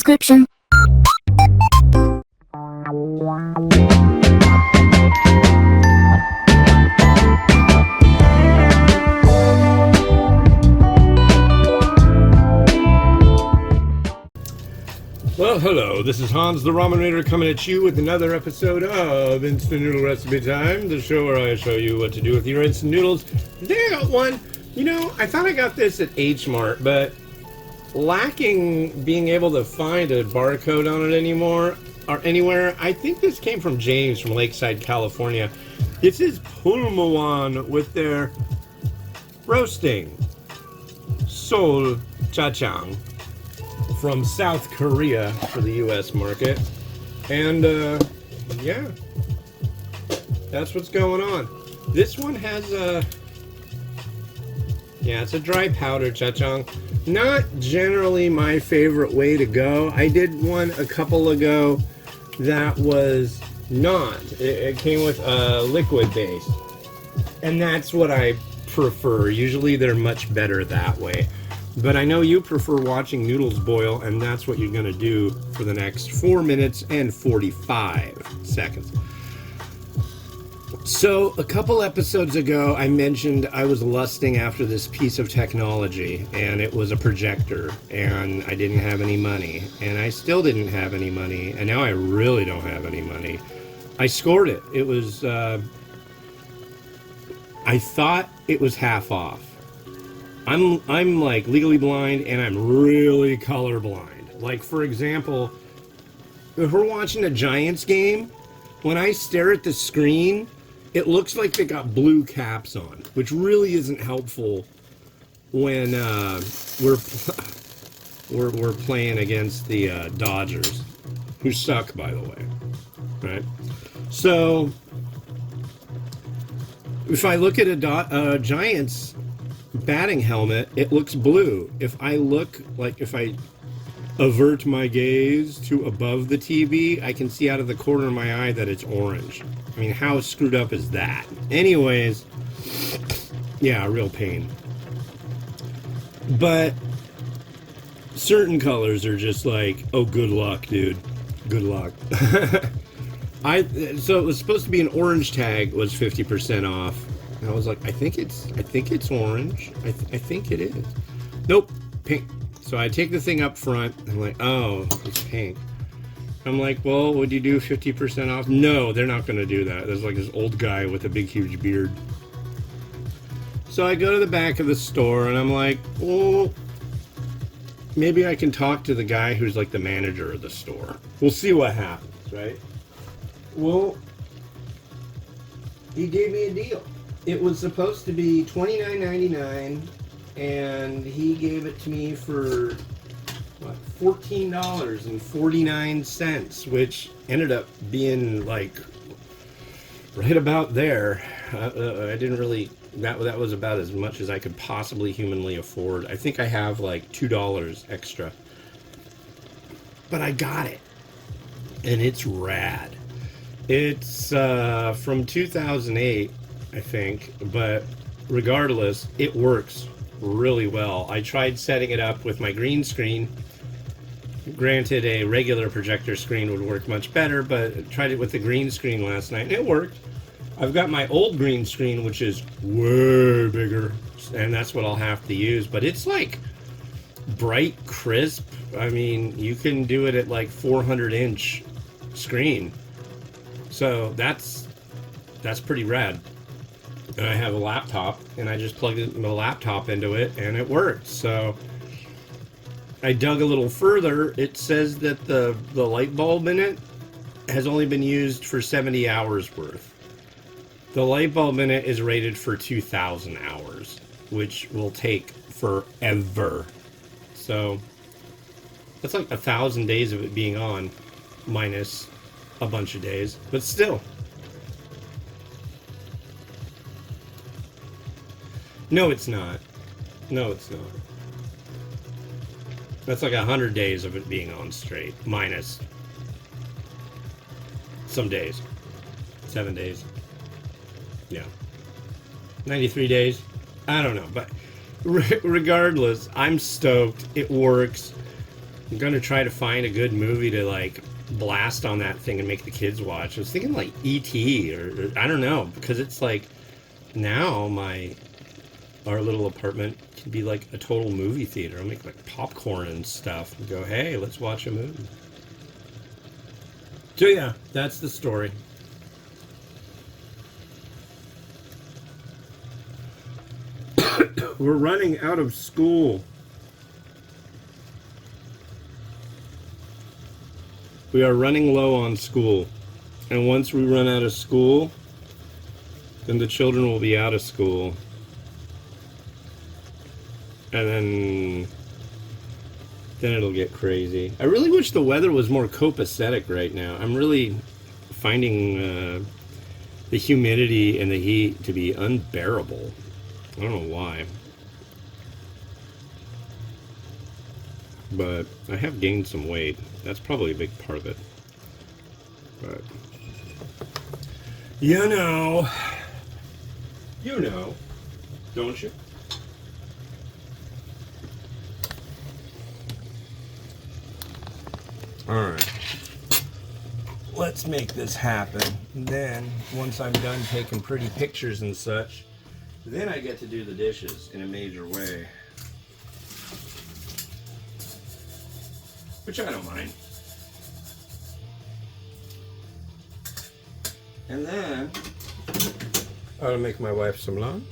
description. Well, hello, this is Hans the Ramen Raider coming at you with another episode of Instant Noodle Recipe Time, the show where I show you what to do with your instant noodles. Today I got one, I thought I got this at H Mart, but lacking being able to find a barcode on it anymore, or anywhere, I think this came from James from Lakeside, California. This is Pulmuone with their roasting Seoul Jjajang from South Korea for the US market. And yeah, that's what's going on. This one has it's a dry powder jjajang. Not generally my favorite way to go. I did one a couple ago that was not. It came with a liquid base, and that's what I prefer. Usually they're much better that way. But I know you prefer watching noodles boil, and that's what you're going to do for the next 4 minutes and 45 seconds. So, a couple episodes ago, I mentioned I was lusting after this piece of technology, and it was a projector, and I didn't have any money, and I still didn't have any money, and now I really don't have any money. I scored it. It was, I thought it was half off. I'm like legally blind, and I'm really colorblind. Like, for example, if we're watching a Giants game, when I stare at the screen, it looks like they got blue caps on, which really isn't helpful when we're playing against the Dodgers, who suck, by the way. Right? So if I look at a Giants batting helmet, it looks blue. If I avert my gaze to above the TV, I can see out of the corner of my eye that it's orange. I mean, how screwed up is that? Anyways, yeah, real pain. But certain colors are just like, oh, good luck, dude. Good luck. So it was supposed to be an orange tag, was 50% off. And I was like, I think it's orange. I think it is. Nope, pink. So I take the thing up front. And I'm like, oh, it's pink. I'm like, well, would you do 50% off? No, they're not going to do that. There's like this old guy with a big, huge beard. So I go to the back of the store and I'm like, well, maybe I can talk to the guy who's like the manager of the store. We'll see what happens, right? Well, he gave me a deal. It was supposed to be $29.99, and he gave it to me for what, $14.49, which ended up being like right about there. I didn't really. That was about as much as I could possibly humanly afford. I think I have like $2 extra, but I got it, and it's rad. It's from 2008. I think, but regardless, it works really well. I tried setting it up with my green screen. Granted, a regular projector screen would work much better, but I tried it with the green screen last night, and it worked. I've got my old green screen, which is way bigger, and that's what I'll have to use, but it's like bright, crisp. I mean, you can do it at like 400-inch screen. So that's pretty rad. And I have a laptop, and I just plugged my laptop into it, and it worked. So I dug a little further. It says that the light bulb in it has only been used for 70 hours worth. The light bulb in it is rated for 2,000 hours, which will take forever. So that's like 1,000 days of it being on, minus a bunch of days, but still. No, it's not. No, it's not. That's like 100 days of it being on straight, minus some days. 7 days. Yeah. 93 days. I don't know, but regardless, I'm stoked. It works. I'm gonna try to find a good movie to like blast on that thing and make the kids watch. I was thinking like E.T. or I don't know, because it's like now our little apartment can be like a total movie theater. I'll make like popcorn and stuff and go, hey, let's watch a movie. So yeah, that's the story. We're running out of school. We are running low on school. And once we run out of school, then the children will be out of school. And then it'll get crazy. I really wish the weather was more copacetic right now. I'm really finding the humidity and the heat to be unbearable. I don't know why. But I have gained some weight. That's probably a big part of it. But you know, don't you? Alright. Let's make this happen. And then, once I'm done taking pretty pictures and such, then I get to do the dishes in a major way. Which I don't mind. And then I'll make my wife some lunch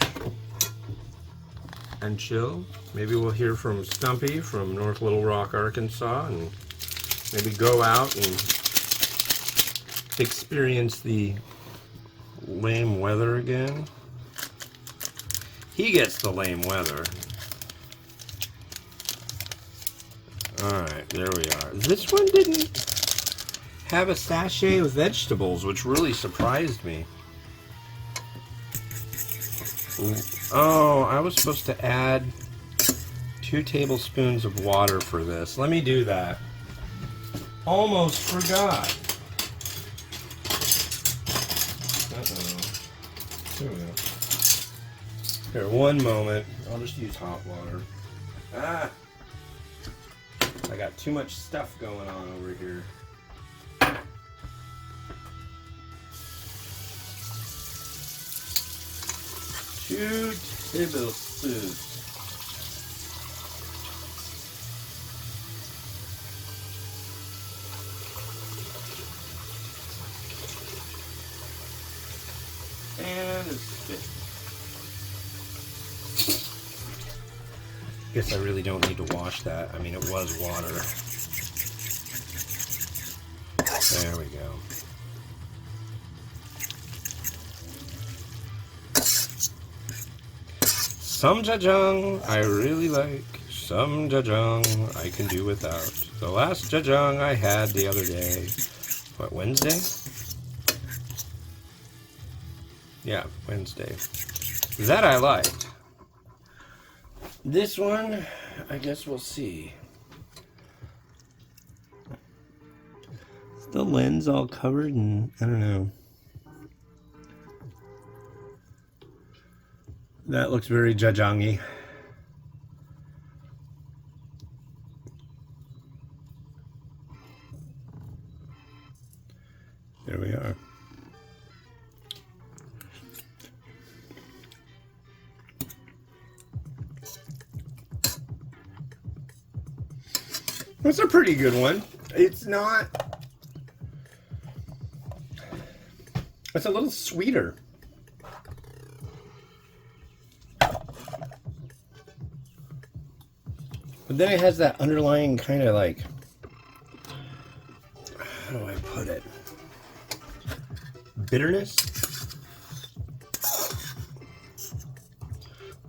and chill. Maybe we'll hear from Stumpy from North Little Rock, Arkansas, and maybe go out and experience the lame weather again. He gets the lame weather. Alright, there we are. This one didn't have a sachet of vegetables, which really surprised me. Oh, I was supposed to add 2 tablespoons of water for this. Let me do that. Almost forgot. Uh-oh. There we go. Here, one moment. I'll just use hot water. Ah! I got too much stuff going on over here. 2 tablespoons. And a spit. Guess I really don't need to wash that. I mean, it was water. There we go. Some jjajang I really like. Some jjajang I can do without. The last jjajang I had the other day, what, Wednesday? Yeah, Wednesday. That I liked. This one, I guess we'll see. Is the lens all covered in, I don't know. That looks very jjajang-y. There we are. That's a pretty good one. It's not... It's a little sweeter. But then it has that underlying kind of like... How do I put it? Bitterness?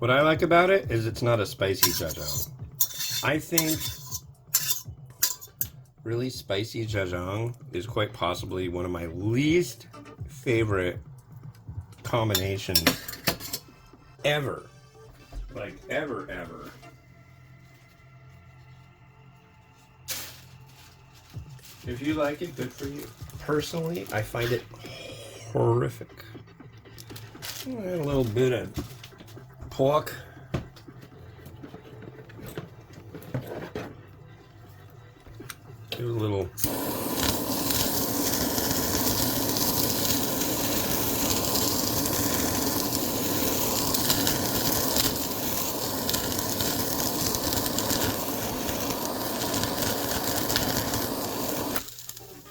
What I like about it is it's not a spicy jjajang. I think really spicy jjajang is quite possibly one of my least favorite combinations ever. Like ever. If you like it, good for you. Personally, I find it horrific. Add a little bit of pork. do a little.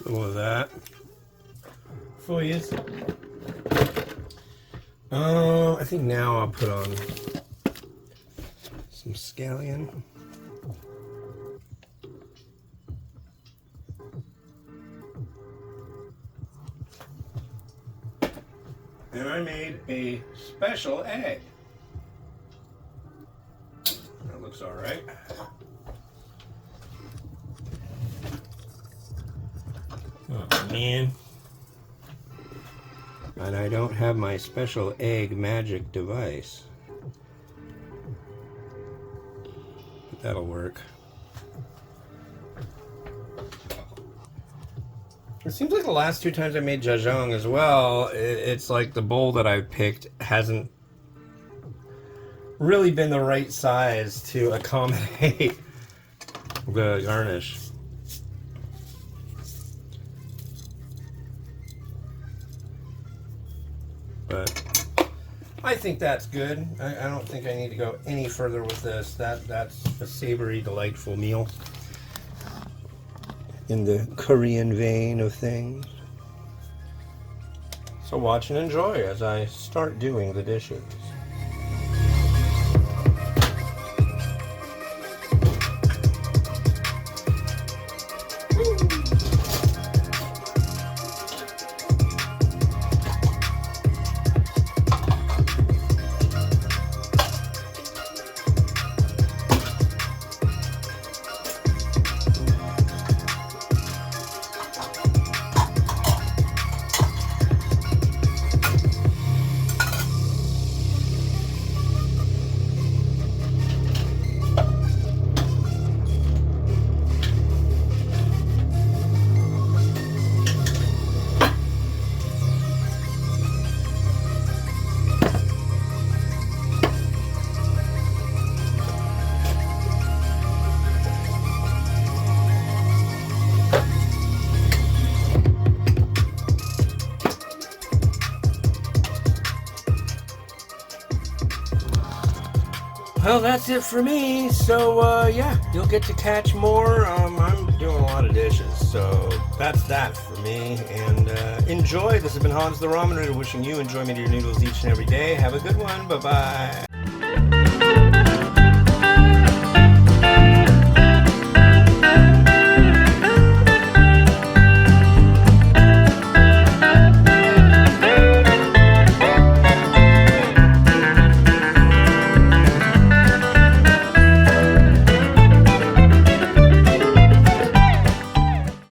A little of that for you. I think now I'll put on some scallion. And I made a special egg. That looks all right. Oh man. And I don't have my special egg magic device. But that'll work. It seems like the last 2 times I made jjajang as well, it's like the bowl that I picked hasn't really been the right size to accommodate the garnish. But I think that's good. I don't think I need to go any further with this. That's a savory, delightful meal in the Korean vein of things. So watch and enjoy as I start doing the dishes. Well, that's it for me. So, yeah, you'll get to catch more. I'm doing a lot of dishes, so that's that for me. And enjoy. This has been Hans the Ramen Noodle, wishing you enjoyment of your noodles each and every day. Have a good one. Bye-bye.